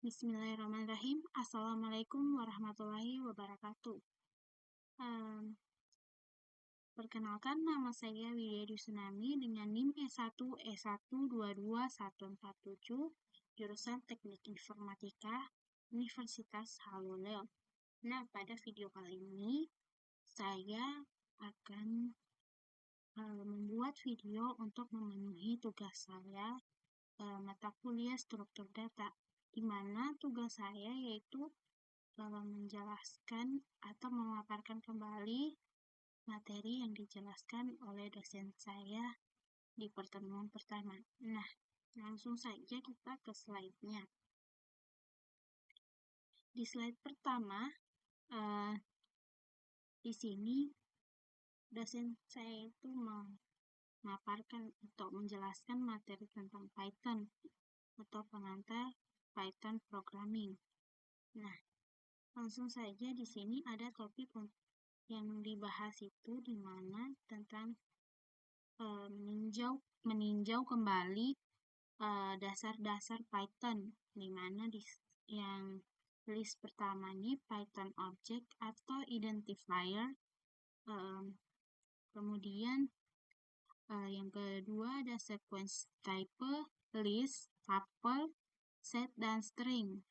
Bismillahirrahmanirrahim. Assalamualaikum warahmatullahi wabarakatuh. Perkenalkan, nama saya Widya Dusunami dengan NIM E1 E1221147, jurusan Teknik Informatika, Universitas Haloleo. Nah, pada video kali ini saya akan membuat video untuk memenuhi tugas saya mata kuliah struktur data, di mana tugas saya yaitu menjelaskan atau memaparkan kembali materi yang dijelaskan oleh dosen saya di pertemuan pertama. Nah, langsung saja kita ke slide-nya. Di slide pertama, di sini dosen saya itu memaparkan atau menjelaskan materi tentang Python atau pengantar Python programming. Nah, langsung saja di sini ada topik yang dibahas itu di mana tentang meninjau kembali dasar-dasar Python, di mana yang list pertama ini Python object atau identifier, kemudian yang kedua ada sequence type, list, tuple, set, dan string,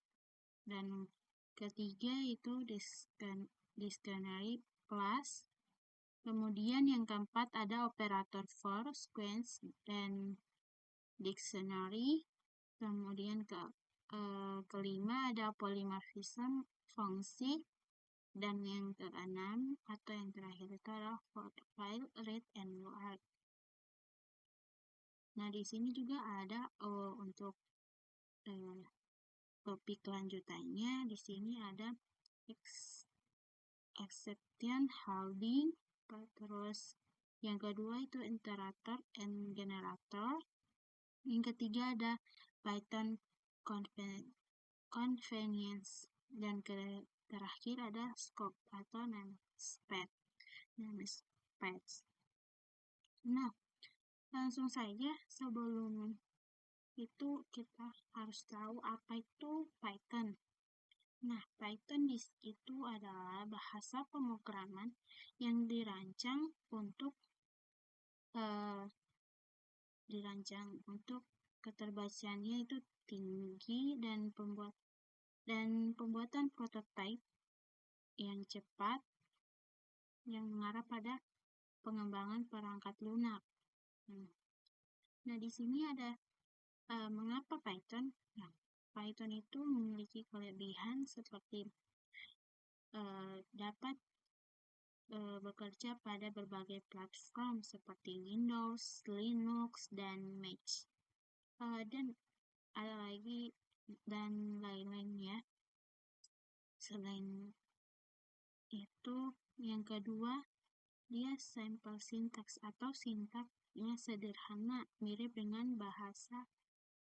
dan ketiga itu dictionary class. Kemudian yang keempat ada operator for, sequence, dan dictionary. Kemudian kelima ada polymorphism, fungsi. Dan yang keenam atau yang terakhir itu adalah file, read, and write. Nah, di sini juga ada untuk topik lanjutannya. Di sini ada exception holding, terus yang kedua itu iterator and generator, yang ketiga ada Python convenience, dan terakhir ada scope atau namespace. Nah, langsung saja sebelum itu kita harus tahu apa itu Python. Nah, Python itu adalah bahasa pemrograman yang dirancang untuk keterbacaannya itu tinggi dan pembuatan prototipe yang cepat yang mengarah pada pengembangan perangkat lunak. Nah, di sini ada mengapa Python? Nah, Python itu memiliki kelebihan seperti dapat bekerja pada berbagai platform seperti Windows, Linux, dan Mac. Dan ada lagi dan lain-lainnya. Selain itu, yang kedua, dia simple syntax atau sintaksnya sederhana, mirip dengan bahasa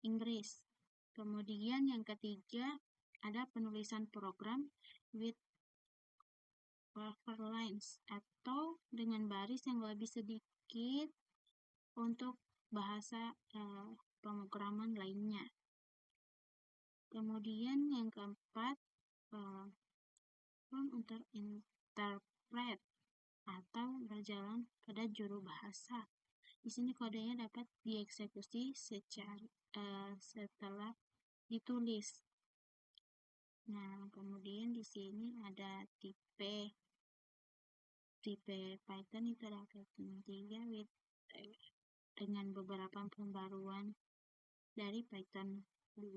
Inggris. Kemudian yang ketiga, ada penulisan program with buffer lines atau dengan baris yang lebih sedikit untuk bahasa pemrograman lainnya. Kemudian yang keempat, room interpret atau berjalan pada juru bahasa. Di sini kodenya dapat dieksekusi setelah ditulis. Nah, kemudian di sini ada tipe Python itu ada Python 3 dengan beberapa pembaruan dari Python 2.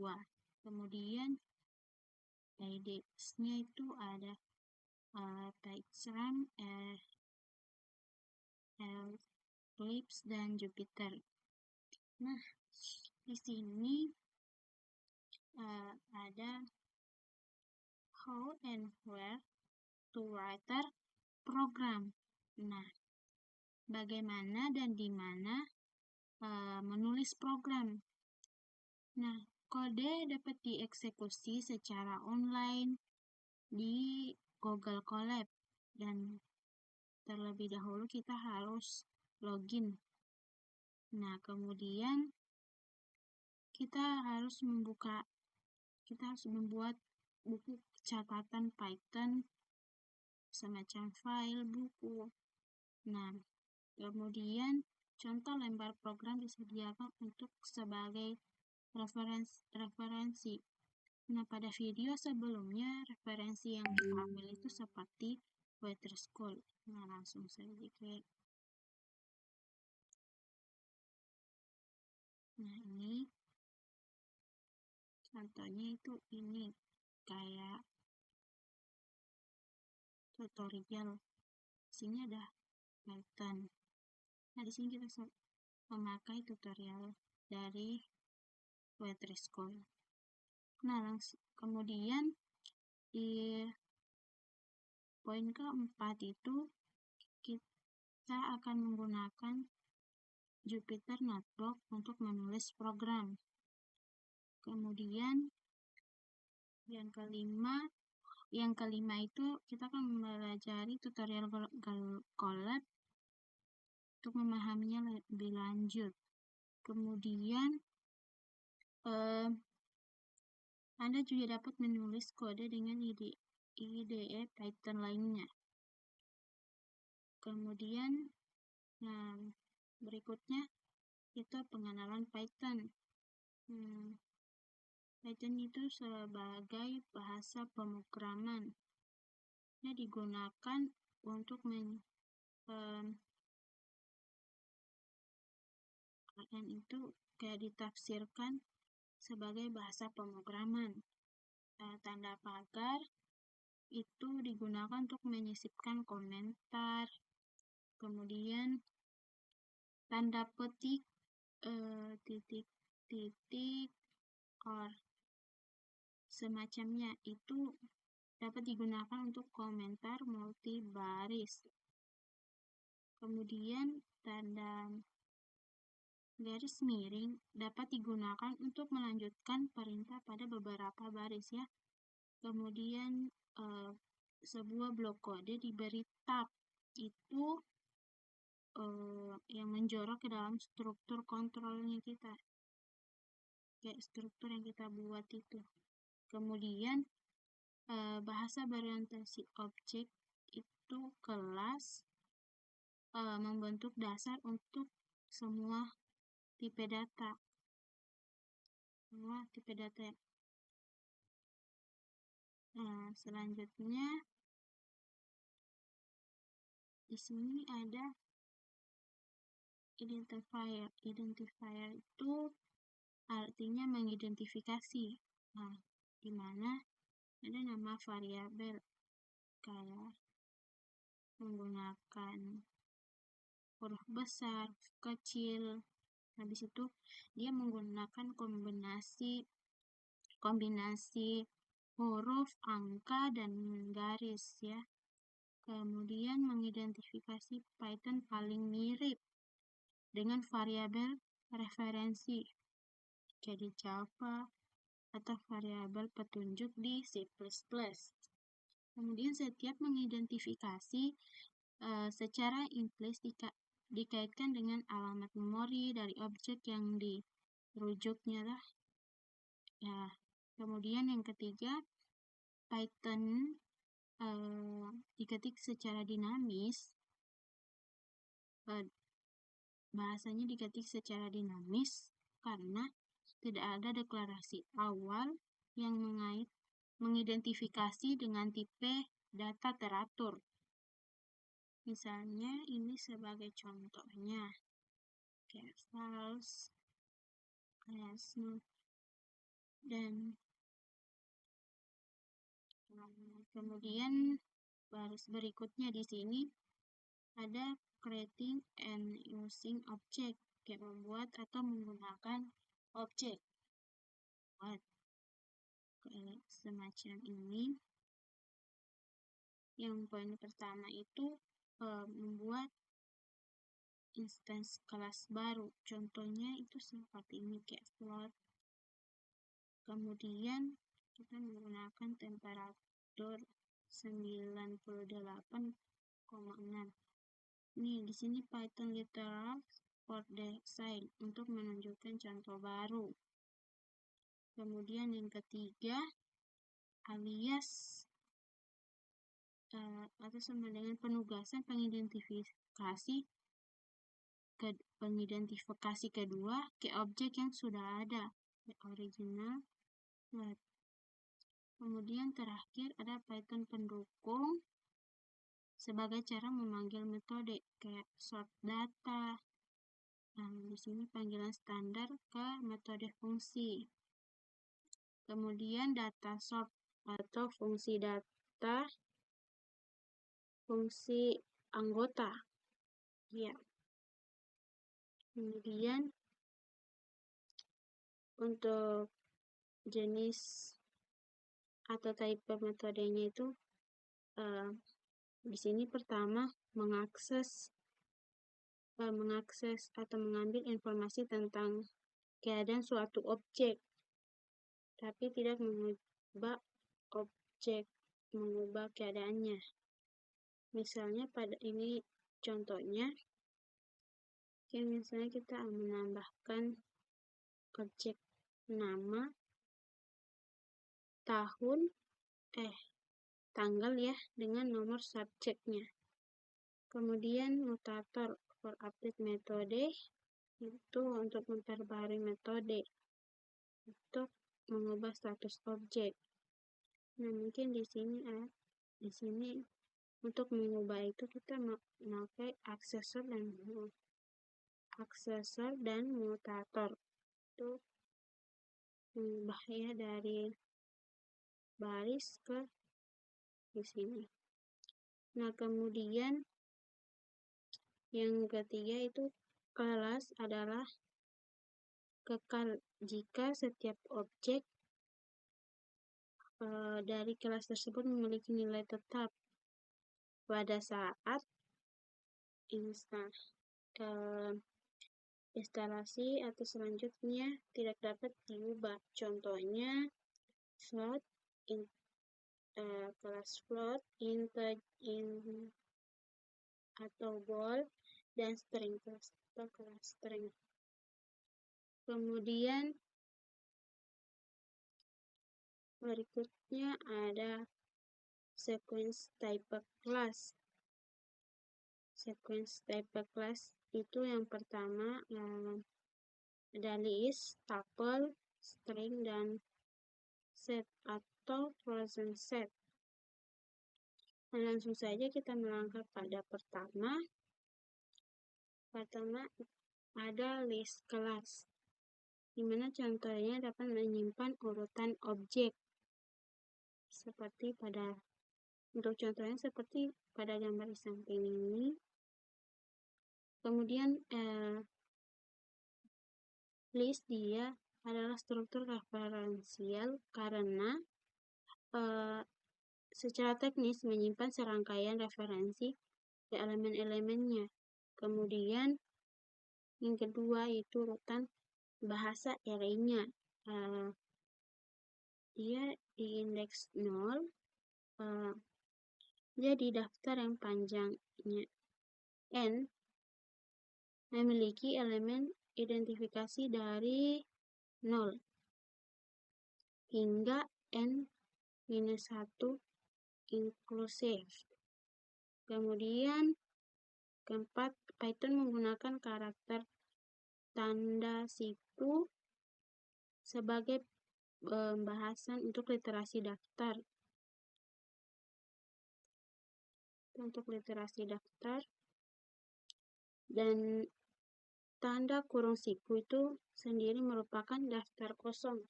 Kemudian IDE-nya itu ada PyCharm, Eclipse, dan Jupyter. Nah, di sini ada how and where to write program. Nah, bagaimana dan di mana menulis program. Nah, kode dapat dieksekusi secara online di Google Colab, dan terlebih dahulu kita harus login. Nah, kemudian kita harus membuka kita harus membuat buku catatan Python, semacam file buku. Nah, kemudian contoh lembar program disediakan untuk sebagai referensi. Nah, pada video sebelumnya referensi yang diambil itu seperti Weather School. Nah, langsung saja ke. Nah, ini contohnya itu ini kayak tutorial. Sini ada Python. Nah, di sini kita memakai tutorial dari Weather School. Nah, kemudian di poin keempat itu kita akan menggunakan Jupyter Notebook untuk menulis program. Kemudian yang kelima itu kita akan mempelajari tutorial Colab untuk memahaminya lebih lanjut. Kemudian Anda juga dapat menulis kode dengan IDE Python lainnya. Kemudian berikutnya itu pengenalan Python. Python itu sebagai bahasa pemrograman. Digunakan untuk itu kayak ditafsirkan sebagai bahasa pemrograman. Tanda pagar itu digunakan untuk menyisipkan komentar. Kemudian tanda petik titik or semacamnya itu dapat digunakan untuk komentar multibaris. Kemudian tanda garis miring dapat digunakan untuk melanjutkan perintah pada beberapa baris ya. Kemudian sebuah blok kode diberi tab itu yang menjorok ke dalam struktur kontrolnya kita, kayak struktur yang kita buat itu. Kemudian bahasa berorientasi objek itu kelas membentuk dasar untuk semua tipe data. Selanjutnya di sini ada identifier. Identifier itu artinya mengidentifikasi. Di mana ada nama variabel kayak menggunakan huruf besar, kecil. Habis itu dia menggunakan kombinasi huruf, angka, dan garis ya. Kemudian mengidentifikasi Python paling mirip dengan variabel referensi kayak di Java atau variabel petunjuk di C++. Kemudian setiap mengidentifikasi secara implisит dikaitkan dengan alamat memori dari objek yang dirujuknya lah. Ya, kemudian yang ketiga, Python diketik secara dinamis. Bahasanya diketik secara dinamis karena tidak ada deklarasi awal yang mengidentifikasi dengan tipe data teratur. Misalnya ini sebagai contohnya kayak false, kayak smooth, dan kemudian baris berikutnya di sini ada creating and using object, kayak membuat atau menggunakan objek. Kayak semacam ini. Yang poin pertama itu membuat instance kelas baru. Contohnya itu seperti ini kayak float. Kemudian kita menggunakan temperatur 98,6. Nih di sini Python literal for design untuk menunjukkan contoh baru. Kemudian yang ketiga, alias atau sama dengan penugasan pengidentifikasi kedua ke objek yang sudah ada, original. Kemudian terakhir ada Python pendukung sebagai cara memanggil metode kayak sort data. Nah, di sini panggilan standar ke metode fungsi. Kemudian data sort atau fungsi data fungsi anggota. Ya. Kemudian untuk jenis atau type metodenya itu di sini pertama mengakses atau mengambil informasi tentang keadaan suatu objek, tapi tidak mengubah keadaannya. Misalnya pada ini contohnya, misalnya kita menambahkan objek nama, tanggal ya, dengan nomor subjeknya. Kemudian mutator for update metode itu untuk memperbarui metode untuk mengubah status objek. Nah, mungkin di sini untuk mengubah itu kita memakai aksesor dan mutator itu mengubah ya dari baris ke di sini. Nah, kemudian yang ketiga itu kelas adalah kekal jika setiap objek dari kelas tersebut memiliki nilai tetap pada saat instalasi atau selanjutnya tidak dapat diubah. Contohnya float, kelas float, integer atau bol, dan string atau kelas string. Kemudian berikutnya ada sequence type class. Sequence type class itu yang pertama ada list, tuple, string, dan set atau frozen set. Nah, langsung saja kita melangkah pada pertama ada list kelas, dimana contohnya dapat menyimpan urutan objek untuk contohnya seperti pada gambar di samping ini. Kemudian list dia adalah struktur referensial karena secara teknis menyimpan serangkaian referensi ke elemen-elemennya. Kemudian yang kedua itu urutan bahasa array-nya. Dia di indeks 0, jadi daftar yang panjangnya n memiliki elemen identifikasi dari 0 hingga n-1 inklusif. Kemudian keempat, Python menggunakan karakter tanda siku sebagai pembahasan untuk literasi daftar. Dan tanda kurung siku itu sendiri merupakan daftar kosong.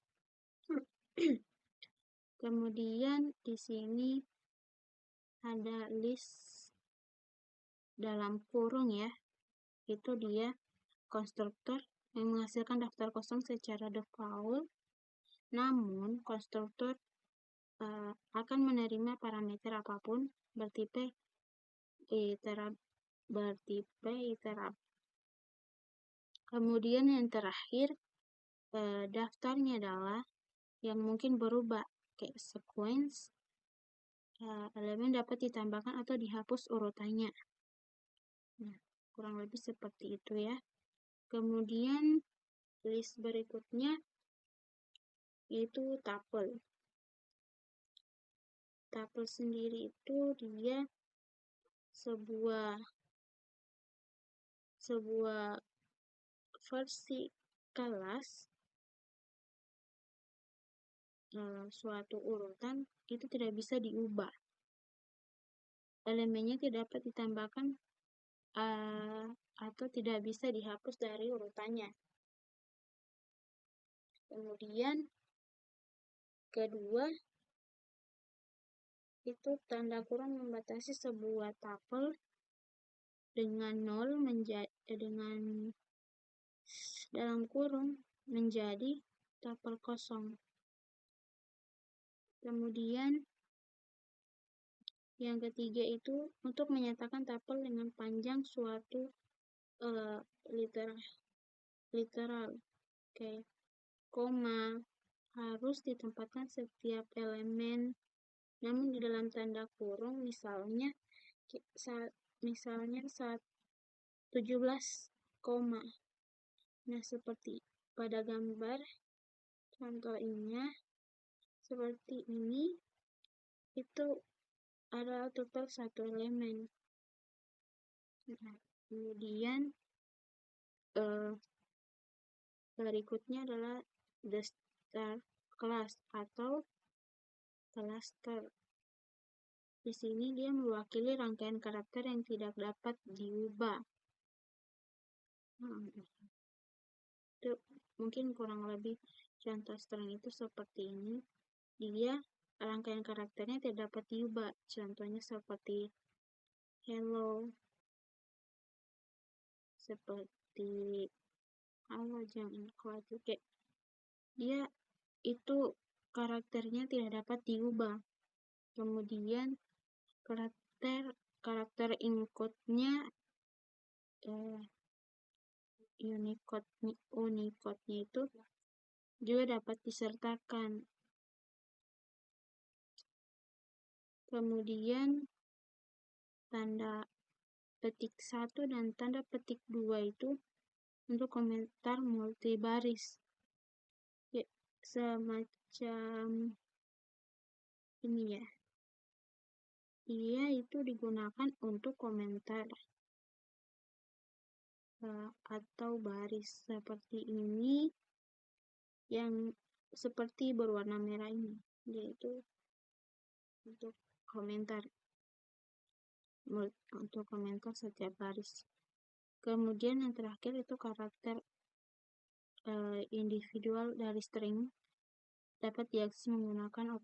Kemudian di sini ada list dalam kurung ya, itu dia konstruktor yang menghasilkan daftar kosong secara default. Namun konstruktor akan menerima parameter apapun bertipe iterable. Kemudian yang terakhir, daftarnya adalah yang mungkin berubah kayak sequence, elemen dapat ditambahkan atau dihapus urutannya. Nah, kurang lebih seperti itu ya. Kemudian list berikutnya yaitu tupel. Tupel sendiri itu dia sebuah versi kelas suatu urutan itu tidak bisa diubah. Elemennya tidak dapat ditambahkan atau tidak bisa dihapus dari urutannya. Kemudian kedua, itu tanda kurung membatasi sebuah tupel dengan 0 dengan dalam kurung menjadi tupel kosong. Kemudian yang ketiga itu untuk menyatakan tupel dengan panjang suatu literal kayak koma harus ditempatkan setiap elemen, namun di dalam tanda kurung misalnya saat 17 koma. Nah, seperti pada gambar contohnya seperti ini, itu adalah tupel satu elemen. Nah, kemudian berikutnya adalah the star class atau cluster. Di sini dia mewakili rangkaian karakter yang tidak dapat diubah. Itu mungkin kurang lebih contoh string itu seperti ini. Dia rangkaian karakternya tidak dapat diubah. Contohnya seperti hello, seperti halo, jangan khawatir. Dia itu karakternya tidak dapat diubah. Kemudian karakter Unicode-nya Unicode-nya itu juga dapat disertakan. Kemudian tanda petik 1 dan tanda petik 2 itu untuk komentar multibaris. Ya, semacam ini ya. Dia itu digunakan untuk komentar atau baris seperti ini yang seperti berwarna merah ini, yaitu untuk komentar setiap baris. Kemudian yang terakhir itu karakter individual dari string dapat diakses menggunakan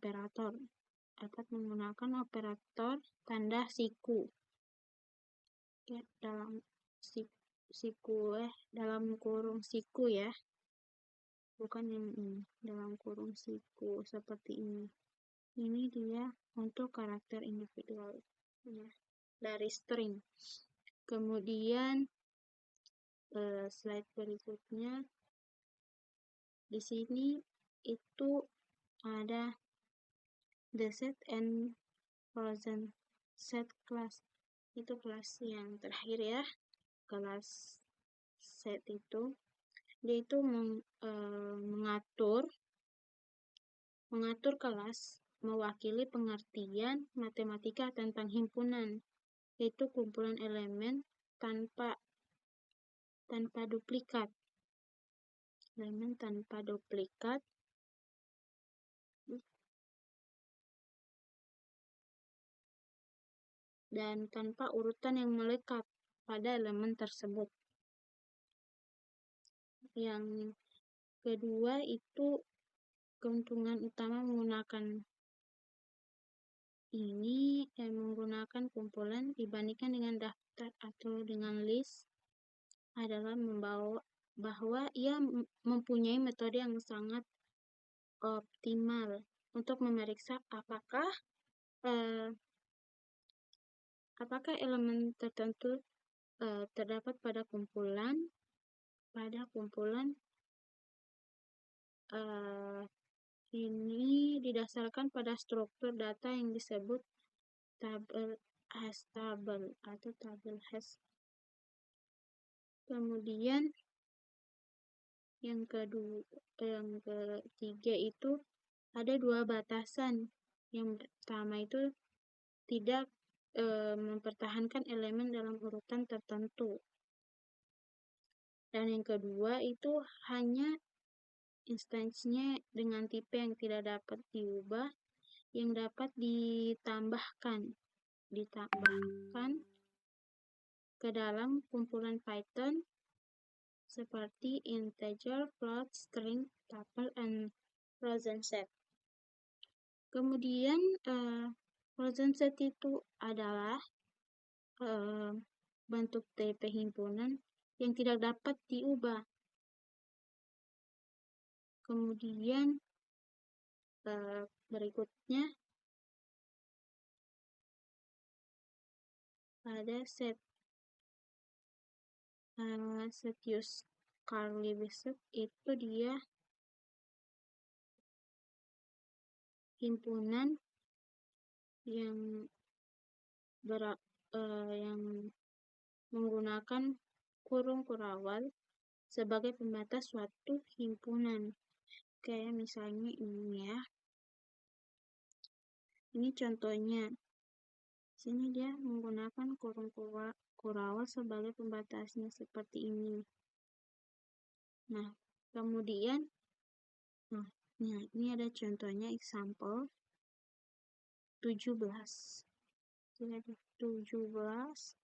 operator tanda siku. Ya, dalam kurung siku ya, bukan yang ini, dalam kurung siku seperti ini. Ini dia untuk karakter individual ya, dari string. Kemudian slide berikutnya, di sini itu ada the set and frozen set class. Itu kelas yang terakhir ya, kelas set itu dia itu mengatur kelas mewakili pengertian matematika tentang himpunan, yaitu kumpulan elemen tanpa duplikat. Elemen tanpa duplikat dan tanpa urutan yang melekat pada elemen tersebut. Yang kedua itu keuntungan utama menggunakan menggunakan kumpulan dibandingkan dengan daftar atau dengan list adalah bahwa ia mempunyai metode yang sangat optimal untuk memeriksa apakah elemen tertentu terdapat pada kumpulan ini didasarkan pada struktur data yang disebut tabel hash table atau tabel hash. Kemudian Yang ketiga itu ada dua batasan. Yang pertama itu tidak mempertahankan elemen dalam urutan tertentu. Dan yang kedua itu hanya instansinya dengan tipe yang tidak dapat diubah, yang dapat ditambahkan ke dalam kumpulan Python seperti integer, float, string, tuple, and frozen set. Kemudian frozen set itu adalah bentuk tipe himpunan yang tidak dapat diubah. Kemudian berikutnya ada set use curly braces, itu dia himpunan yang menggunakan kurung kurawal sebagai pembatas suatu himpunan. Kayak misalnya ini ya. Ini contohnya. Sini dia menggunakan kurung kurawal sebagai pembatasnya seperti ini. Nah, kemudian ini ada contohnya example 17. Jadi 17.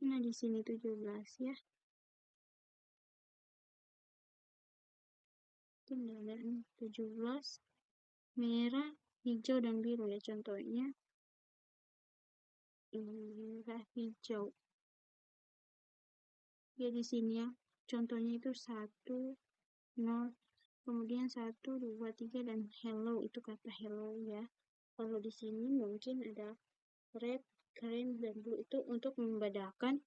Nah, di sini 17 ya. Itu ada 17. Merah, hijau, dan biru ya contohnya. Merah, hijau. Ya di sini ya. Contohnya itu 1, 0, kemudian 1, 2, 3, dan hello, itu kata hello ya. Kalau di sini mungkin ada red, green, dan blue, itu untuk membedakan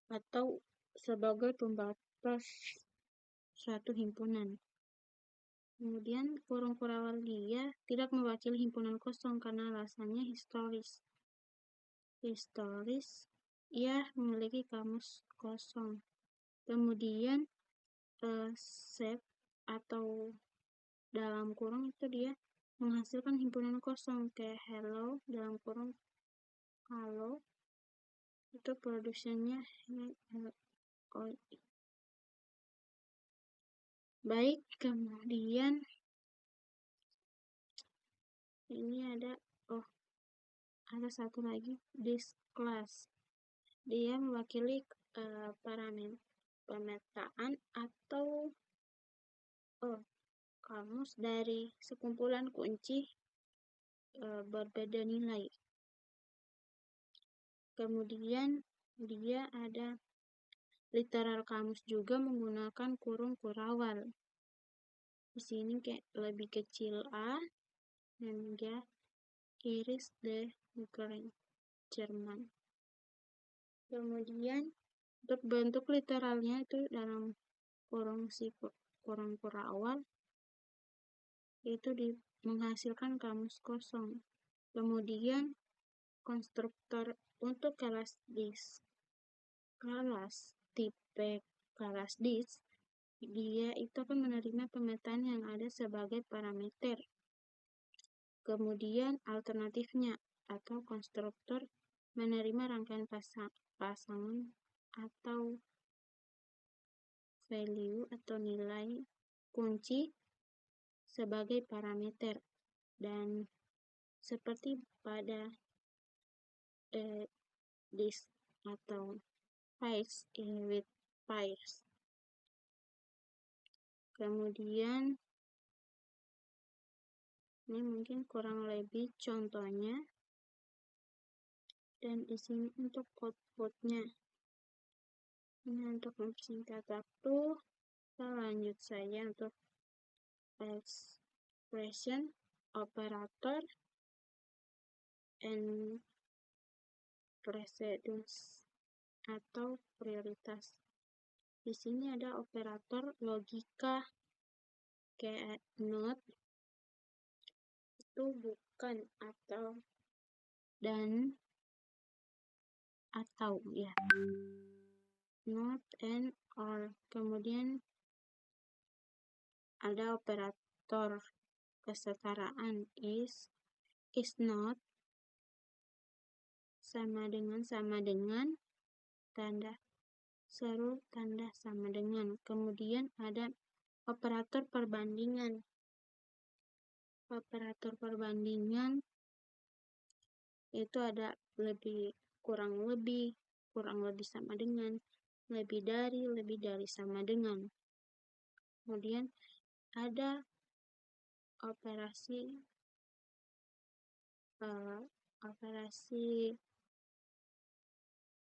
atau sebagai pembatas suatu himpunan. Kemudian kurung kurawal dia tidak mewakili himpunan kosong karena alasannya historis. Ia memiliki kamus kosong. Kemudian set atau dalam kurung itu dia menghasilkan himpunan kosong kayak hello dalam kurung halo, itu produksinya baik. Kemudian ini ada satu lagi, this class. Dia mewakili parameter pemetaan atau kamus dari sekumpulan kunci berbeda nilai. Kemudian dia ada literal kamus juga menggunakan kurung kurawal. Di sini kayak lebih kecil A dan dia iris the Jerman. Kemudian untuk bentuk literalnya itu dalam kurung kurawal itu menghasilkan kamus kosong. Kemudian konstruktor untuk kelas tipe kelas disk, dia itu akan menerima pemetaan yang ada sebagai parameter. Kemudian alternatifnya atau konstruktor menerima rangkaian pasangan atau value atau nilai kunci sebagai parameter. Dan seperti pada disk atau pairs with pairs. Kemudian ini mungkin kurang lebih contohnya, dan di sini untuk outputnya. Ini untuk mempersingkat waktu, kita lanjut saja untuk expression, operator, and precedence atau prioritas. Di sini ada operator logika kayak not, itu bukan atau dan atau ya. Not and or. Kemudian ada operator kesetaraan is not, sama dengan, tanda seru, tanda sama dengan. Kemudian ada operator perbandingan. Operator perbandingan itu ada kurang lebih sama dengan, lebih dari sama dengan. Kemudian ada operasi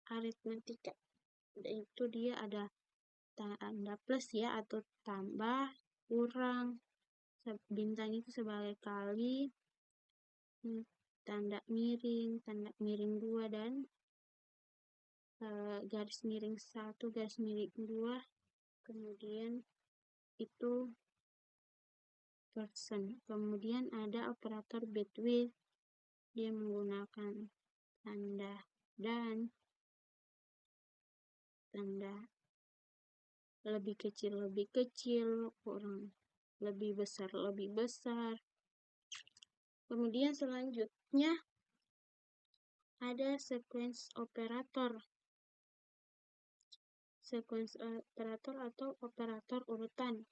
aritmetika. Itu dia ada tanda plus ya, atau tambah, kurang, bintang itu sebagai kali, tanda miring 2, dan garis miring 1, garis miring 2. Kemudian itu persen. Kemudian ada operator between, dia menggunakan tanda dan, tanda lebih kecil, kurang, lebih besar. Kemudian selanjutnya ada sequence operator. Sequence operator atau operator urutan.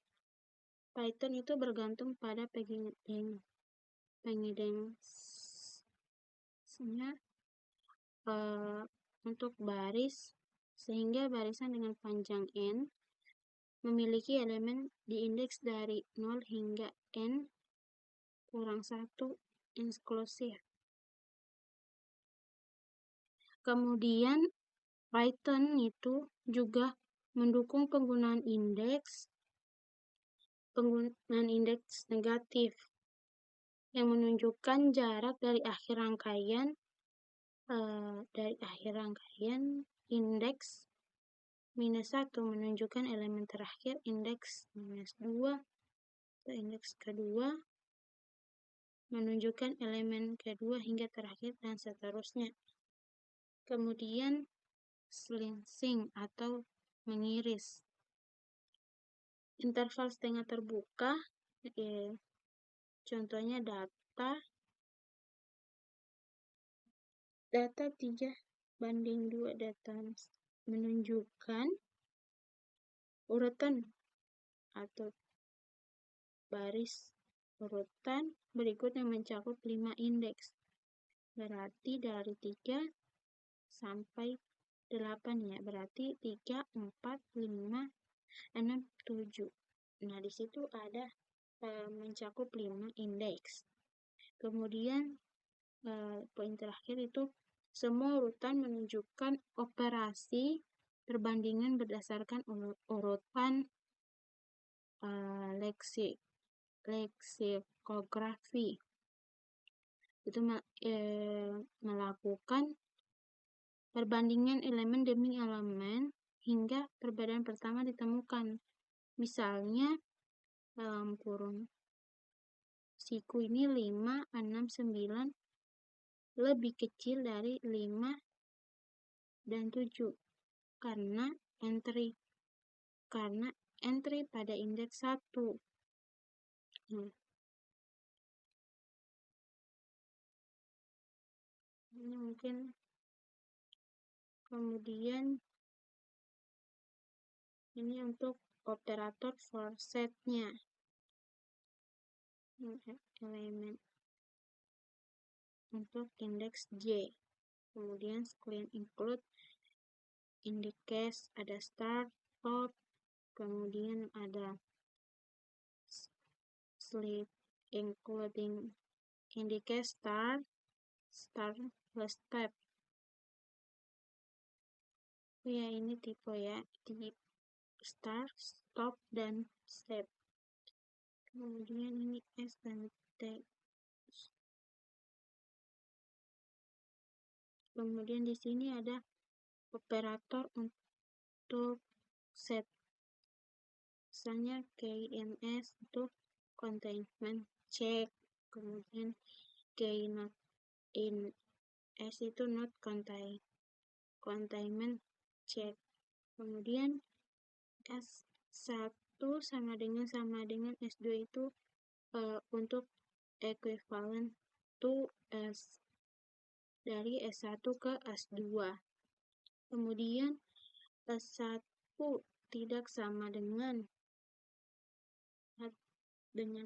Python itu bergantung pada pengidensinya untuk baris, sehingga barisan dengan panjang n memiliki elemen di indeks dari 0 hingga n kurang 1 inklusif. Kemudian Python itu juga mendukung penggunaan indeks negatif yang menunjukkan jarak dari akhir rangkaian indeks -1 menunjukkan elemen terakhir indeks -2, atau indeks kedua menunjukkan elemen kedua hingga terakhir, dan seterusnya. Kemudian slicing atau mengiris. Interval setengah terbuka, contohnya data 3:2 data menunjukkan urutan atau baris urutan berikutnya mencakup 5 indeks. Berarti dari 3 sampai 8 ya. Berarti 3, 4, 5, 6, 7. Nah, di situ ada mencakup 5 indeks. Kemudian poin terakhir itu semua urutan menunjukkan operasi perbandingan berdasarkan urutan leksikografi. Itu melakukan perbandingan elemen demi elemen hingga perbedaan pertama ditemukan. Misalnya dalam kurung siku ini 5, 6, 9 lebih kecil dari 5 dan 7 karena entry pada indeks 1. Ini mungkin. Kemudian ini untuk operator for set-nya. Elemen untuk indeks J. Kemudian screen include indicate, ada start, stop, kemudian ada sleep including indicate start plus step. Ya, ini tipe ya, tipe start, stop, dan step. Kemudian ini S dan T. Kemudian di sini ada operator untuk set. Misalnya KNS itu containment check. Kemudian K not in S itu not contain containment check. Kemudian S1 sama dengan S2 itu untuk equivalent to dari S1 ke S2. Kemudian S1 tidak sama dengan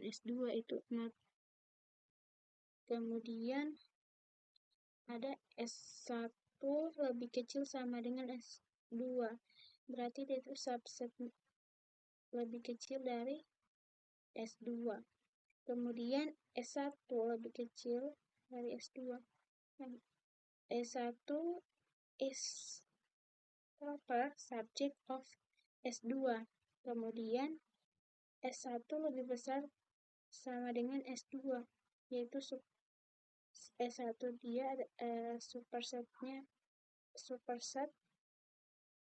S2 itu not. Kemudian ada S1 lebih kecil sama dengan S2. Berarti dia itu subset lebih kecil dari S2. Kemudian S1 lebih kecil dari S2. S1 is proper subject of S2. Kemudian S1 lebih besar sama dengan S2, yaitu S1 dia superset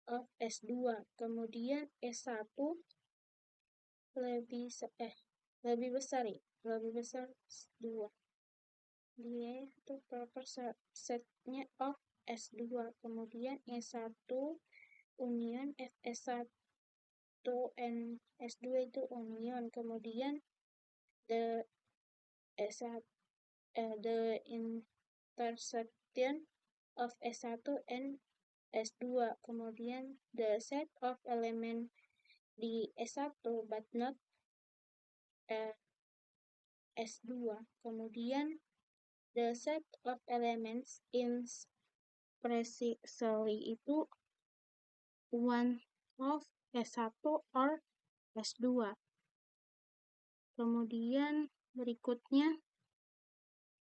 of S2. Kemudian S1 lebih besar S2. Dia itu proper subsetnya of S2. Kemudian S1 union S1 and S2 itu union. Kemudian the intersection of S1 and S2. Kemudian the set of element di S1 but not S2. Kemudian the set of elements in precisely itu one of S1 or S2. Kemudian berikutnya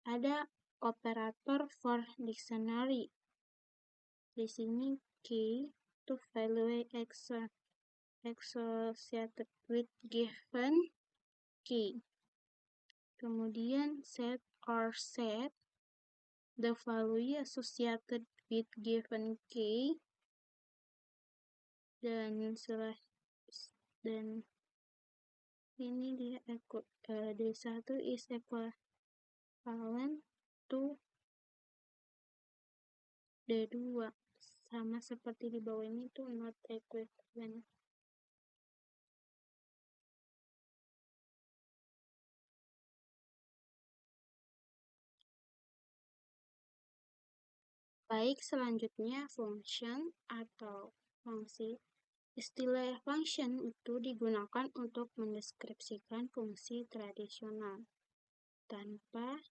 ada operator for dictionary. Di sini key to value associated with given key. Kemudian set or set the value associated with given key. Dan ini dia D1 is equivalent to D2, sama seperti di bawah ini tuh not equivalent. Baik, selanjutnya function atau fungsi. Istilah function itu digunakan untuk mendeskripsikan fungsi tradisional. Tanpa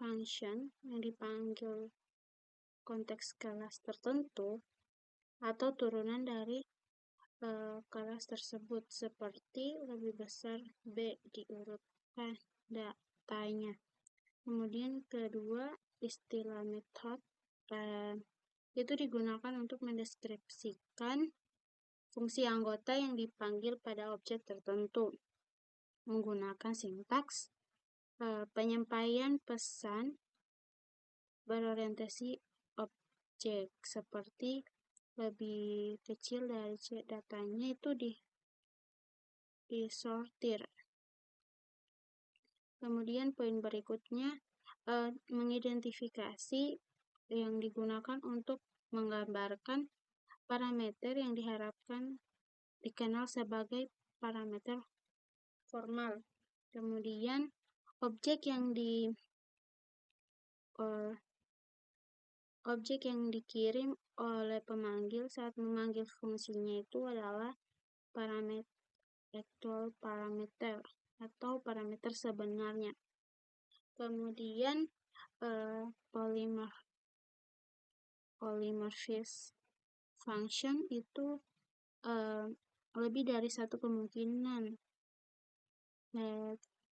function yang dipanggil konteks kelas tertentu atau turunan dari kelas tersebut, seperti lebih besar B diurutkan datanya. Kemudian kedua, istilah method itu digunakan untuk mendeskripsikan fungsi anggota yang dipanggil pada objek tertentu menggunakan sintaks penyampaian pesan berorientasi objek, seperti lebih kecil dari C datanya itu disortir. Kemudian poin berikutnya mengidentifikasi yang digunakan untuk menggambarkan parameter yang diharapkan dikenal sebagai parameter formal. Kemudian objek dikirim oleh pemanggil saat memanggil fungsinya itu adalah actual parameter atau parameter sebenarnya. Kemudian polymorphism function itu lebih dari satu kemungkinan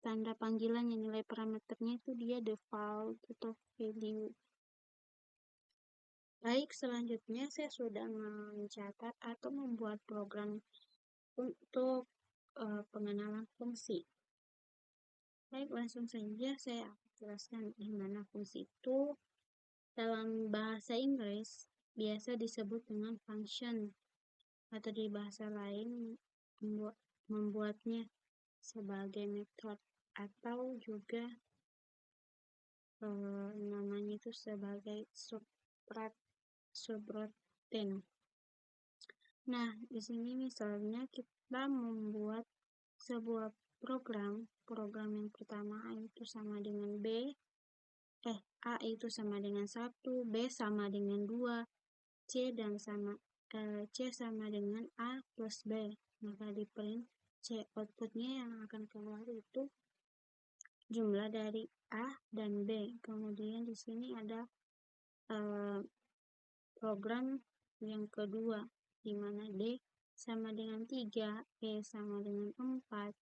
tanda panggilan yang nilai parameternya itu dia default atau value. Baik, selanjutnya saya sudah mencatat atau membuat program untuk pengenalan fungsi. Baik, langsung saja saya jelaskan gimana fungsi itu. Dalam bahasa Inggris biasa disebut dengan function, atau di bahasa lain membuatnya sebagai method, atau juga namanya itu sebagai substrat subroutine. Nah, di sini misalnya kita membuat sebuah program yang pertama A itu sama dengan A itu sama dengan 1, B sama dengan 2, C sama dengan A plus B. Maka di print C, outputnya yang akan keluar itu jumlah dari A dan B. Kemudian di sini ada program yang kedua, di mana D sama dengan 3, E sama dengan 4,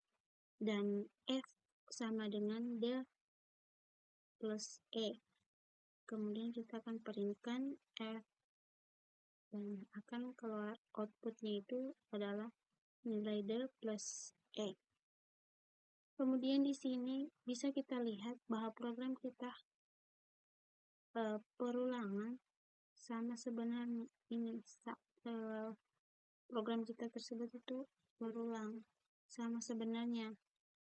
dan F sama dengan D plus E. Kemudian kita akan printkan F, dan akan keluar outputnya itu adalah nilai D plus E. Kemudian di sini bisa kita lihat bahwa program kita perulangan sama sebenarnya. Ini program kita tersebut itu berulang sama sebenarnya.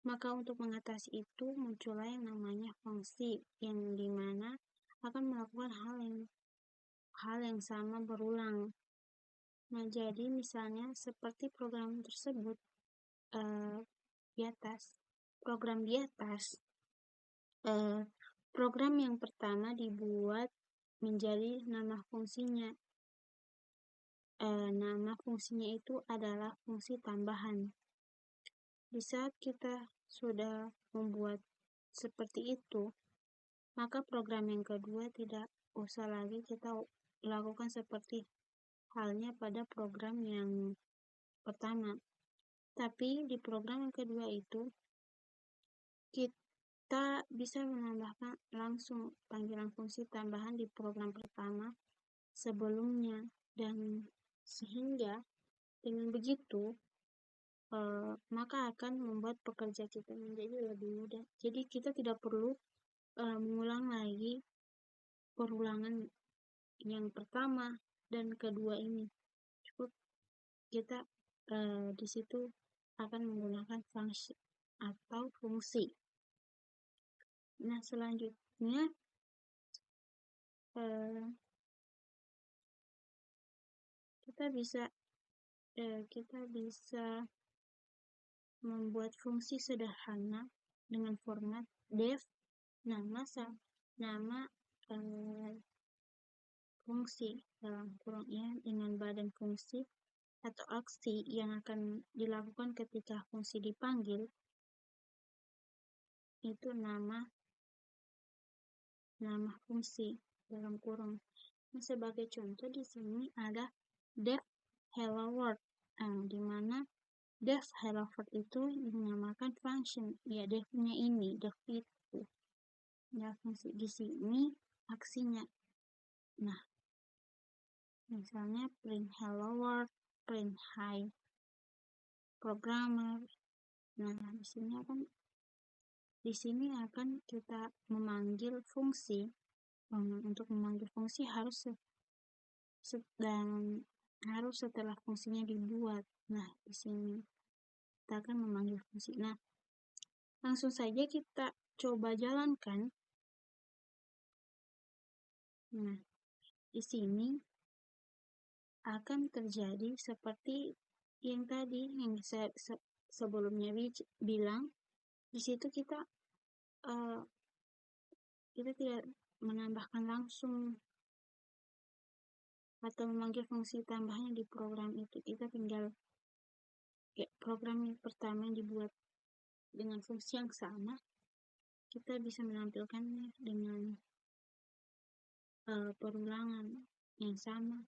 Maka untuk mengatasi itu muncullah yang namanya fungsi, yang dimana akan melakukan hal yang sama berulang. Nah, jadi misalnya seperti program tersebut di atas. Program yang pertama dibuat menjadi nama fungsinya. Nama fungsinya itu adalah fungsi tambahan. Di saat kita sudah membuat seperti itu, maka program yang kedua tidak usah lagi kita lakukan seperti halnya pada program yang pertama. Tapi di program yang kedua itu kita bisa menambahkan langsung panggilan fungsi tambahan di program pertama sebelumnya, dan sehingga dengan begitu maka akan membuat pekerja kita menjadi lebih mudah. Jadi kita tidak perlu mengulang lagi perulangan yang pertama dan kedua ini. Cukup kita di situ akan menggunakan fungsi atau fungsi. Nah, selanjutnya kita bisa membuat fungsi sederhana dengan format def nama fungsi dalam kurung ya, dengan badan fungsi atau aksi yang akan dilakukan ketika fungsi dipanggil, itu nama fungsi dalam kurung. Nah, sebagai contoh di sini ada def hello world, di mana def hello world itu dinamakan function, ya defnya ini, def itu ya fungsi. Di sini aksinya, nah misalnya print hello world, print hi programmer. Nah, di sini akan kita memanggil fungsi. Untuk memanggil fungsi harus setelah fungsinya dibuat. Nah, di sini kita akan memanggil fungsi. Nah, langsung saja kita coba jalankan. Nah, di sini akan terjadi seperti yang tadi yang saya sebelumnya bilang. Di situ kita tidak menambahkan langsung atau memanggil fungsi tambahan di program itu. Kita tinggal program yang pertama yang dibuat dengan fungsi yang sama, kita bisa menampilkannya dengan perulangan yang sama.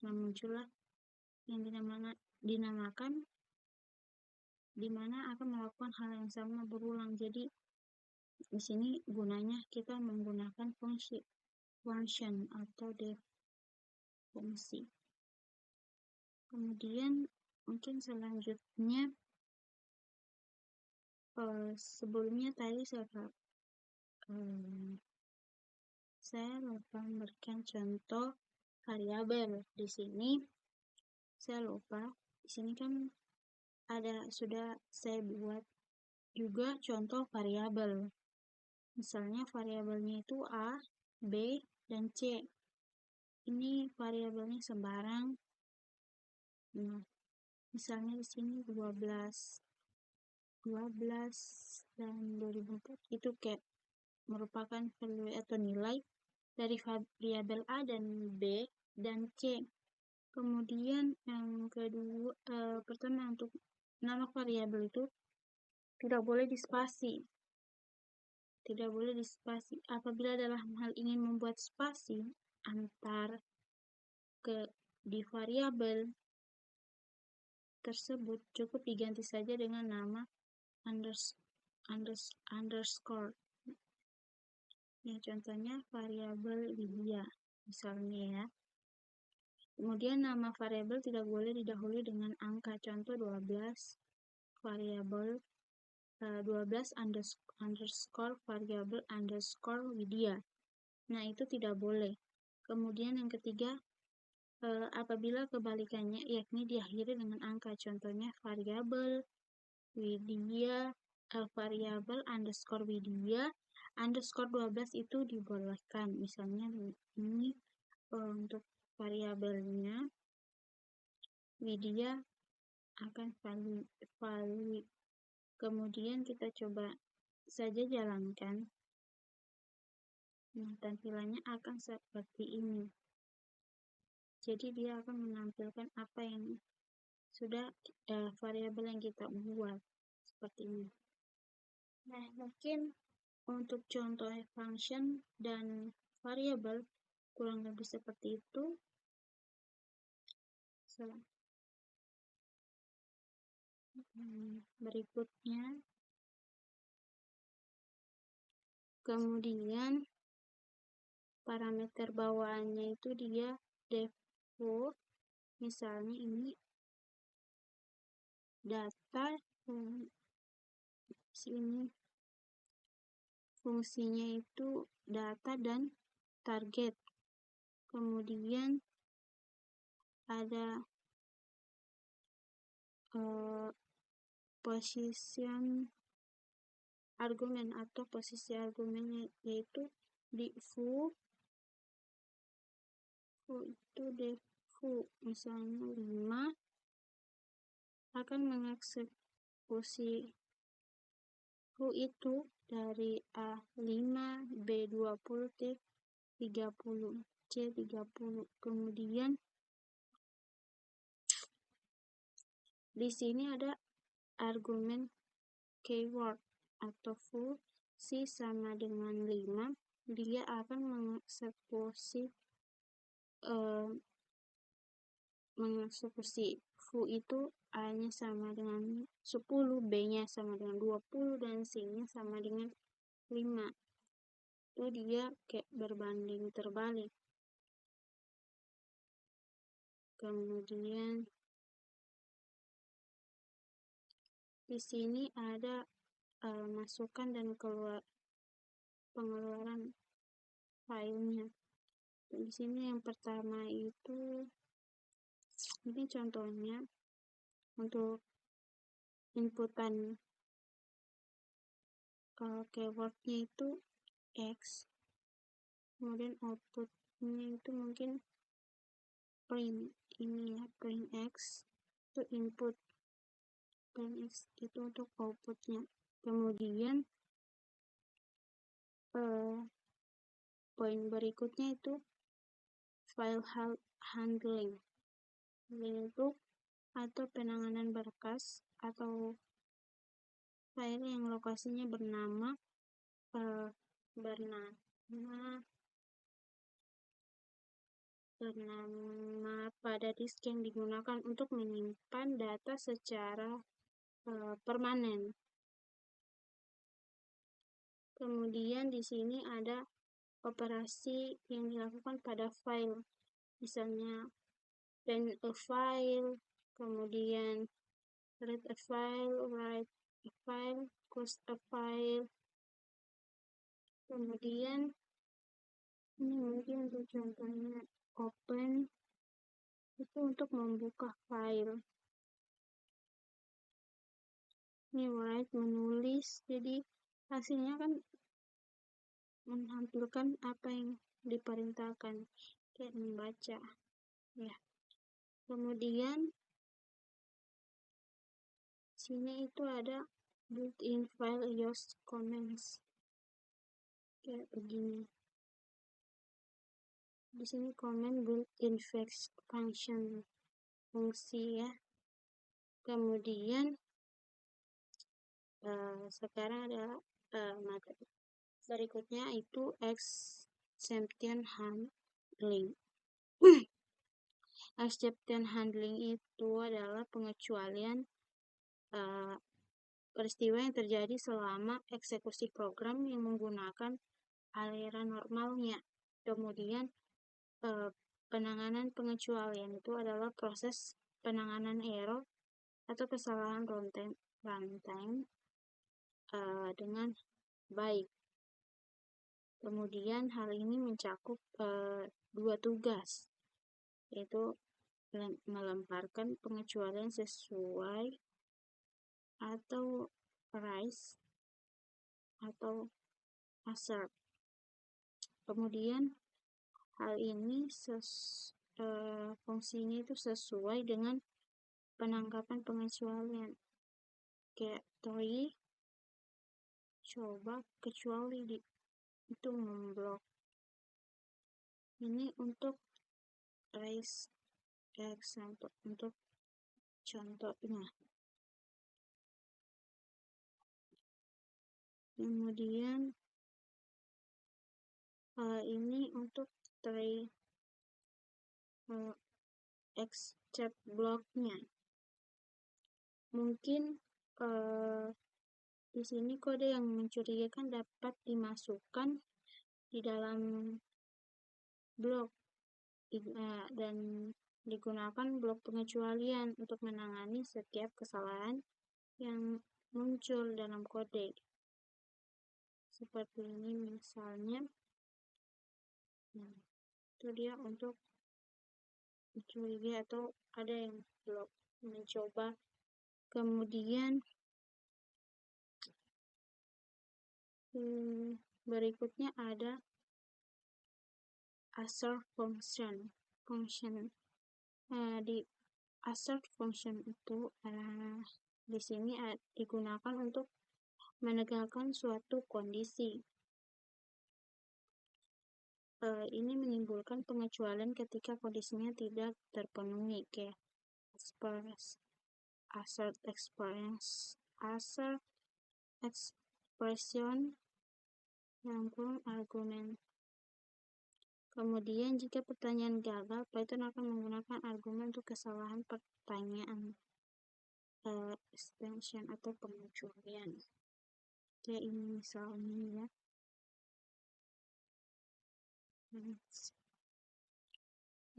Nah, muncullah yang dinamakan di mana akan melakukan hal yang sama berulang. Jadi di sini gunanya kita menggunakan function atau def fungsi. Kemudian mungkin selanjutnya sebelumnya tadi saya lupa memberikan contoh variabel. Di sini saya lupa. Di sini kan sudah saya buat juga contoh variabel. Misalnya variabelnya itu A, B, dan C. ini variabelnya sembarang. Nah, misalnya di sini 12 dan 2004 itu kayak merupakan value atau nilai dari variabel A dan B dan C. Kemudian yang kedua, pertama untuk nama variabel itu tidak boleh dispasi. Tidak boleh dispasi. Apabila dalam hal ingin membuat spasi antar di variabel tersebut, cukup diganti saja dengan nama underscore. Ya, contohnya variabel Widya misalnya ya. Kemudian nama variabel tidak boleh didahului dengan angka. Contoh 12 variabel 12 underscore variabel underscore Widya. Nah, itu tidak boleh. Kemudian yang ketiga, apabila kebalikannya yakni diakhiri dengan angka. Contohnya variabel Widya variabel underscore Widya underscore 12 itu dibolehkan. Misalnya ini untuk variabelnya Widya akan value. Kemudian kita coba saja jalankan. Nah, tampilannya akan seperti ini. Jadi dia akan menampilkan apa yang sudah variabel yang kita buat seperti ini. Nah, mungkin untuk contoh function dan variabel kurang lebih seperti itu. Berikutnya, kemudian parameter bawaannya itu dia default. Misalnya ini data, sini fungsinya itu data dan target. Kemudian ada position argumen atau posisi argumennya, yaitu di foo itu default misalnya 5 akan mengeksekusi foo itu dari A5, B20, T30, C30. Kemudian di sini ada argumen keyword atau foo C sama dengan 5, dia akan mengeksekusi foo itu A-nya sama dengan 10, B-nya sama dengan 20, dan C-nya sama dengan 5. Itu dia kayak berbanding terbalik. Kemudian di sini ada masukan dan pengeluaran filenya. Di sini yang pertama itu, ini contohnya untuk inputan keywordnya itu X, kemudian outputnya itu mungkin print, ini ya, print X itu input, print X itu untuk outputnya. Kemudian poin berikutnya itu file handling untuk atau penanganan berkas atau file yang lokasinya bernama pada disk yang digunakan untuk menyimpan data secara permanen. Kemudian di sini ada operasi yang dilakukan pada file, misalnya print a file, kemudian read a file, write a file, close a file. Kemudian ini mungkin untuk contohnya open itu untuk membuka file. Ini write menulis, jadi hasilnya kan menampilkan apa yang diperintahkan. kayak membaca ya. Kemudian sini itu ada built-in file use comments kayak begini. Di sini comment built-in function fungsi ya. Kemudian sekarang ada materi berikutnya itu exception handling. Exception handling itu adalah pengecualian peristiwa yang terjadi selama eksekusi program yang menggunakan aliran normalnya. Kemudian penanganan pengecualian itu adalah proses penanganan error atau kesalahan runtime dengan baik. Kemudian hal ini mencakup dua tugas, yaitu melemparkan pengecualian sesuai atau rise atau assert. Kemudian hal ini fungsinya itu sesuai dengan penangkapan pengecualian. Kayak try, coba, kecuali itu memblok. Ini untuk raise example, untuk contohnya. Kemudian ini untuk try except blocknya. Mungkin di sini kode yang mencurigakan dapat dimasukkan di dalam blok dan digunakan blok pengecualian untuk menangani setiap kesalahan yang muncul dalam kode. Seperti ini misalnya. Nah, itu dia untuk mencurigai atau ada yang blok mencoba. Kemudian berikutnya ada assert function. Di assert function itu di sini digunakan untuk menegakkan suatu kondisi. Ini menimbulkan pengecualian ketika kondisinya tidak terpenuhi, kayak assert expression rangkum argumen. Kemudian jika pertanyaan gagal, Python akan menggunakan argumen untuk kesalahan pertanyaan extension atau pengecualian. Kayak ini misalnya ya.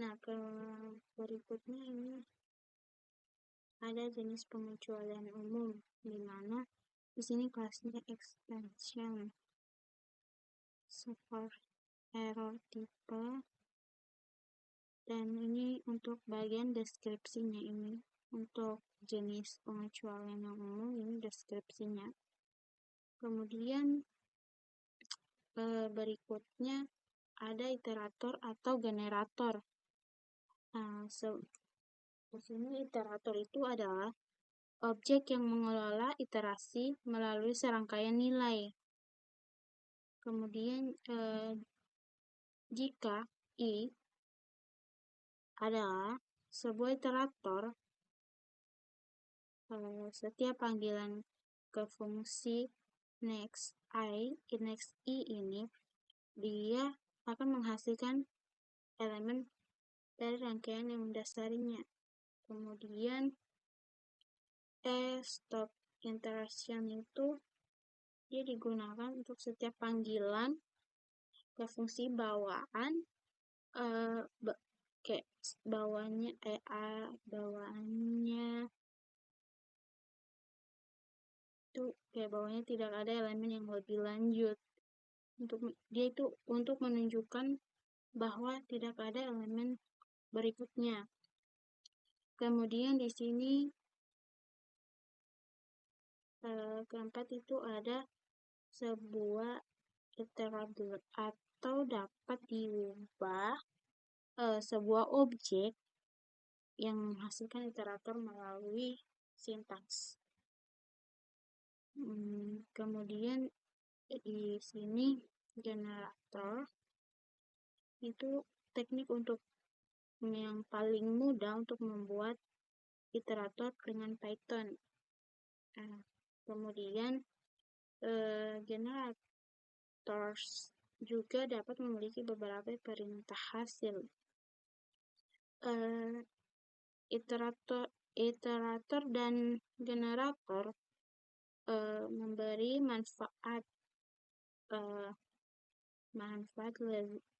Nah, berikutnya ini ada jenis pengecualian umum, di mana di sini kelasnya extension, support error tipe, dan ini untuk bagian deskripsinya. Ini untuk jenis pengecualian yang umum, ini deskripsinya. Kemudian berikutnya ada iterator atau generator. Di sini iterator itu adalah objek yang mengelola iterasi melalui serangkaian nilai. Kemudian jika I adalah sebuah iterator, setiap panggilan ke fungsi next I ini dia akan menghasilkan elemen dari rangkaian yang mendasarinya. Kemudian stop interaction itu dia digunakan untuk setiap panggilan ke fungsi bawaan, kayak bawaannya itu kayak bawahnya tidak ada elemen yang lebih lanjut. Dia itu untuk menunjukkan bahwa tidak ada elemen berikutnya. Kemudian di sini keempat itu ada sebuah iterable atau dapat diubah sebuah objek yang menghasilkan iterator melalui sintaks. Kemudian di sini generator itu teknik untuk yang paling mudah untuk membuat iterator dengan Python. Kemudian generators juga dapat memiliki beberapa perintah hasil. Iterator dan generator memberi manfaat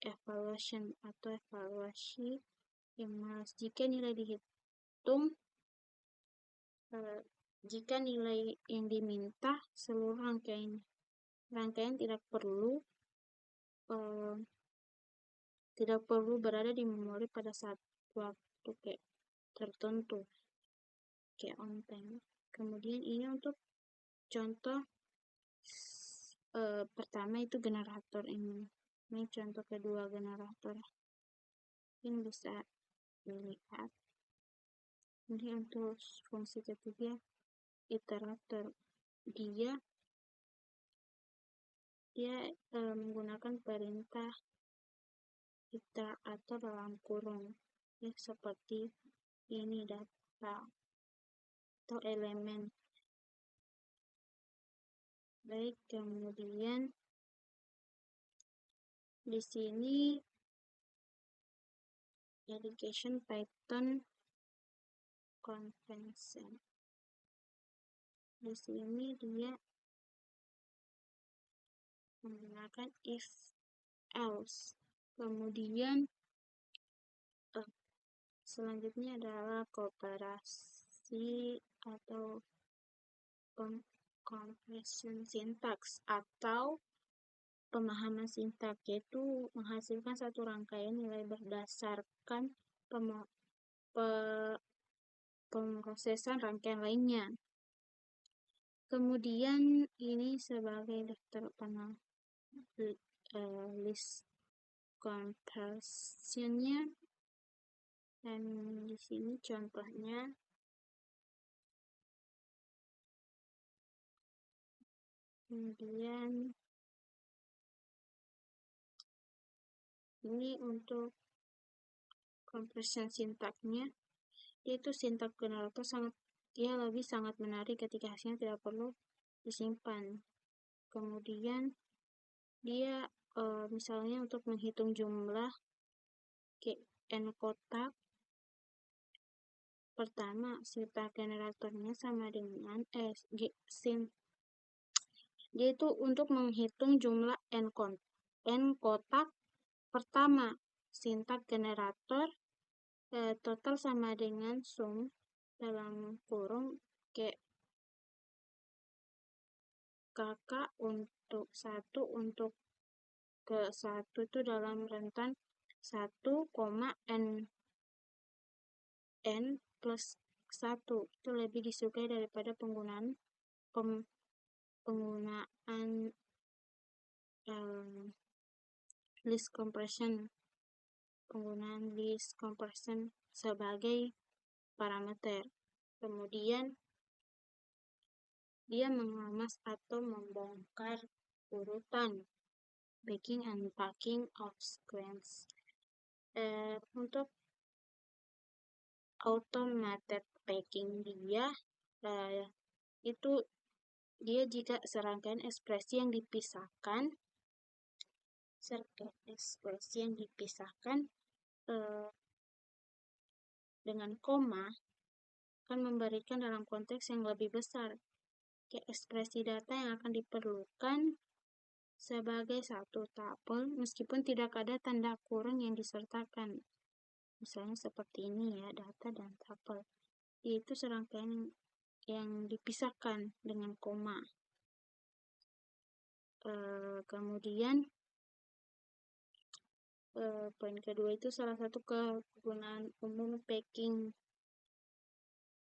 evaluation atau evaluasi yang malas jika nilai dihitung jika nilai yang diminta seluruh rangkaian tidak perlu berada di memori pada saat waktu tertentu kayak on time. Kemudian ini untuk contoh pertama itu generator ini contoh kedua generator ini bisa dilihat. Ini untuk fungsi ketiga iterator, dia menggunakan perintah iterator dalam kurung seperti ini data atau elemen. Baik, kemudian di sini Education Python Convention. Di sini dia menggunakan if else. Kemudian selanjutnya adalah kooperasi atau compression syntax atau pemahaman sintaks, yaitu menghasilkan satu rangkaian nilai berdasarkan pemrosesan rangkaian lainnya. Kemudian ini sebagai daftar panel list compressionnya, dan di sini contohnya. Kemudian ini untuk compression sintaknya, yaitu sintak generator sangat menarik ketika hasilnya tidak perlu disimpan. Kemudian dia misalnya untuk menghitung jumlah n kotak, pertama sintak generatornya sama dengan dia itu untuk menghitung jumlah n kotak. Pertama, sintak generator total sama dengan sum dalam kurung kakak untuk 1 untuk ke 1 itu dalam rentan 1, n plus 1 itu lebih disukai daripada penggunaan list compression sebagai parameter. Kemudian dia mengemas atau membongkar urutan, packing and packing of sequence. Untuk automated packing dia jika serangkaian ekspresi yang dipisahkan dengan koma akan memberikan dalam konteks yang lebih besar ekspresi data yang akan diperlukan sebagai satu tabel meskipun tidak ada tanda kurung yang disertakan. Misalnya seperti ini ya, data dan tabel, yaitu serangkaian yang dipisahkan dengan koma. Kemudian poin kedua itu salah satu kegunaan umum packing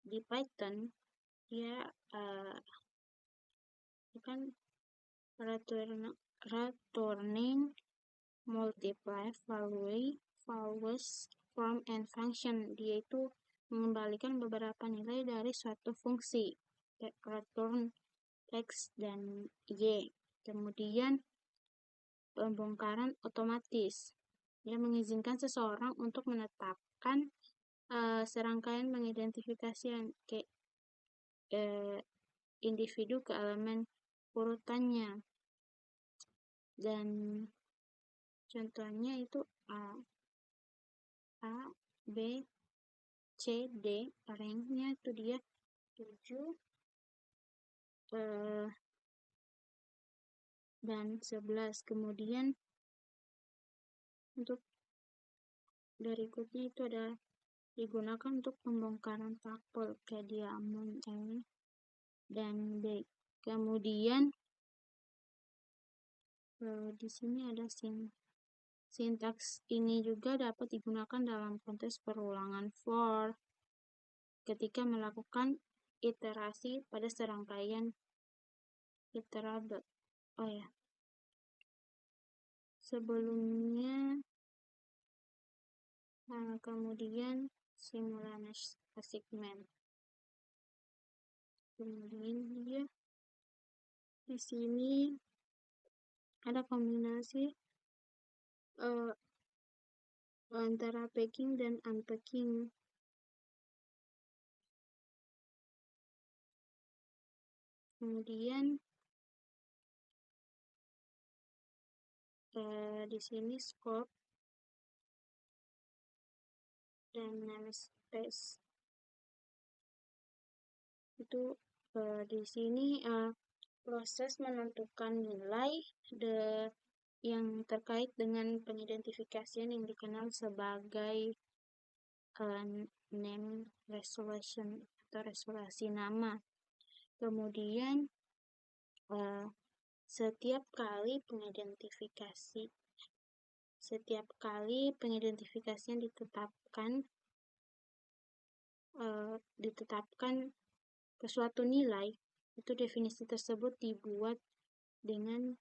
di Python, dia kan returning multiply values, form, and function. Dia itu mengembalikan beberapa nilai dari suatu fungsi, return X dan Y. Kemudian pembongkaran otomatis. Dia mengizinkan seseorang untuk menetapkan serangkaian mengidentifikasi individu ke elemen urutannya. Dan contohnya itu A, B, C, D. Rank-nya itu dia 7 dan 11. Kemudian untuk berikutnya itu ada digunakan untuk pembongkaran tupel kayak diamond A dan B. Kemudian di sini ada sintaks ini juga dapat digunakan dalam konteks perulangan for ketika melakukan iterasi pada serangkaian iterable. Sebelumnya kemudian simultaneous assignment. Kemudian dia di sini ada kombinasi antara packing dan unpacking. Kemudian di sini scope dan namespace itu di sini proses menentukan nilai yang terkait dengan pengidentifikasian yang dikenal sebagai name resolution atau resolusi nama. Kemudian setiap kali pengidentifikasian ditetapkan ke suatu nilai, itu definisi tersebut dibuat dengan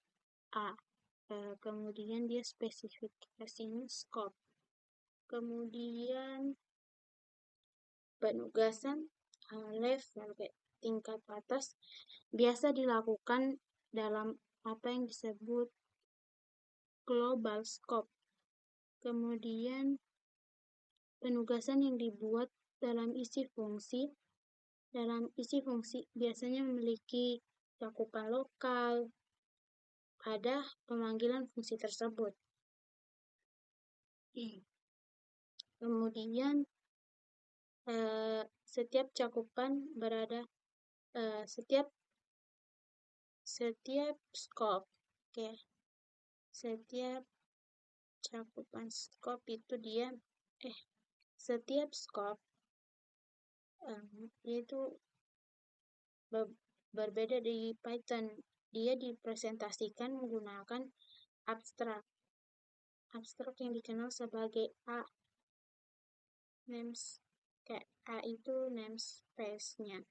A. Kemudian dia spesifikasinya scope. Kemudian penugasan level tingkat atas biasa dilakukan dalam apa yang disebut global scope. Kemudian penugasan yang dibuat dalam isi fungsi biasanya memiliki cakupan lokal pada pemanggilan fungsi tersebut. Kemudian setiap cakupan setiap scope, setiap cakupan scope itu dia setiap scope itu berbeda di Python. Dia dipresentasikan menggunakan abstrak yang dikenal sebagai A. A itu namespace-nya.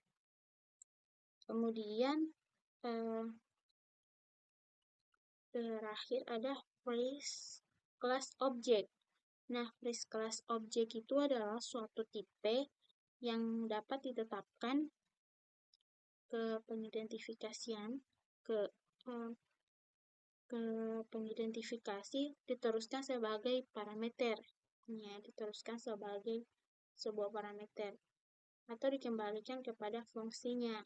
Kemudian terakhir ada phrase class object. Nah, phrase class object itu adalah suatu tipe yang dapat ditetapkan ke pengidentifikasi diteruskan sebagai parameter. Diteruskan sebagai sebuah parameter atau dikembalikan kepada fungsinya.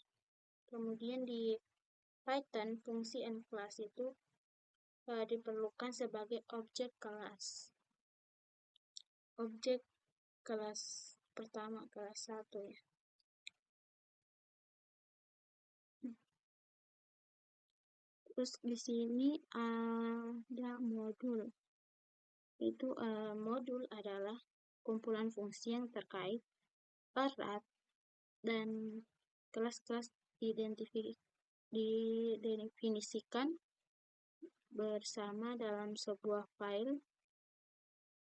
Kemudian di Python, fungsi and class itu diperlukan sebagai objek kelas. Objek kelas pertama, kelas 1 ya. Terus di sini ada modul. Itu modul adalah kumpulan fungsi yang terkait erat dan kelas-kelas didefinisikan bersama dalam sebuah file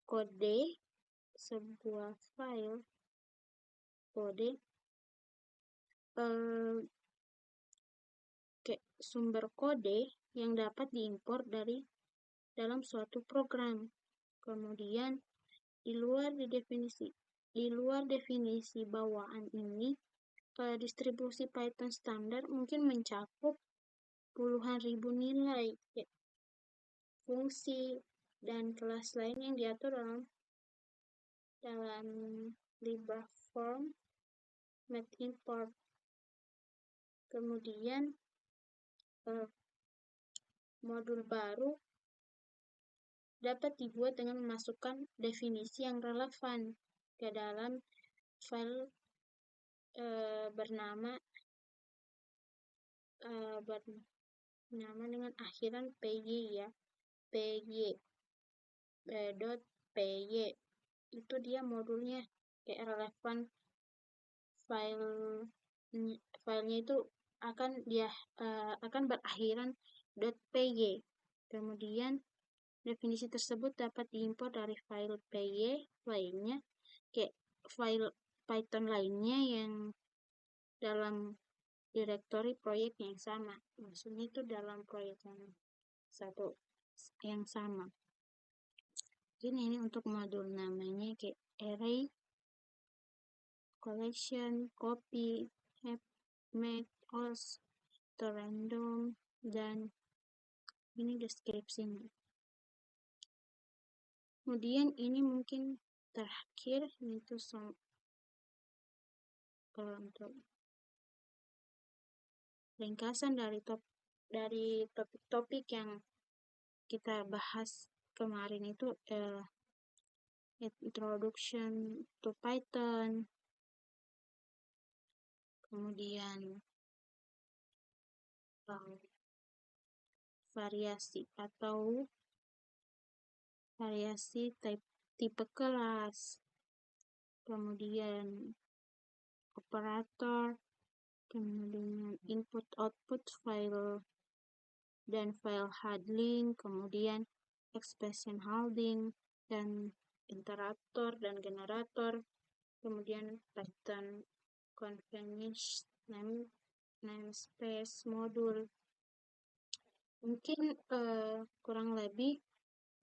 kode, sumber kode yang dapat diimpor dari dalam suatu program. Kemudian Di luar definisi bawaan ini, distribusi Python standar mungkin mencakup puluhan ribu nilai, fungsi, dan kelas lain yang diatur dalam LibreForm Math Import. Kemudian modul baru dapat dibuat dengan memasukkan definisi yang relevan ke dalam file bernama dengan akhiran py ya, py.py. Itu dia modulnya, kayak relevan filenya itu akan berakhiran .py. Kemudian definisi tersebut dapat diimpor dari file py lainnya, kayak file Python lainnya yang dalam direktori proyek yang sama. Maksudnya itu dalam proyek yang sama. Jadi ini untuk modul namanya kayak array, collection, copy, heap, make, host, atau random, dan ini deskripsinya. Kemudian ini mungkin terakhir, itu untuk ringkasan dari topik-topik yang kita bahas kemarin itu introduction to Python, kemudian variasi tipe kelas, kemudian operator, kemudian input-output file dan file handling, kemudian expression handling, dan iterator dan generator, kemudian Python convention, namespace, modul. Mungkin kurang lebih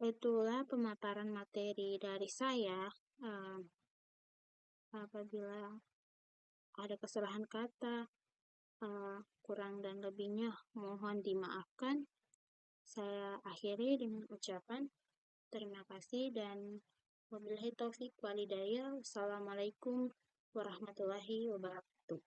itulah pemaparan materi dari saya. Apabila ada kesalahan kata, kurang dan lebihnya mohon dimaafkan. Saya akhiri dengan ucapan terima kasih dan wabillahi taufik walhidayah. Wassalamualaikum warahmatullahi wabarakatuh.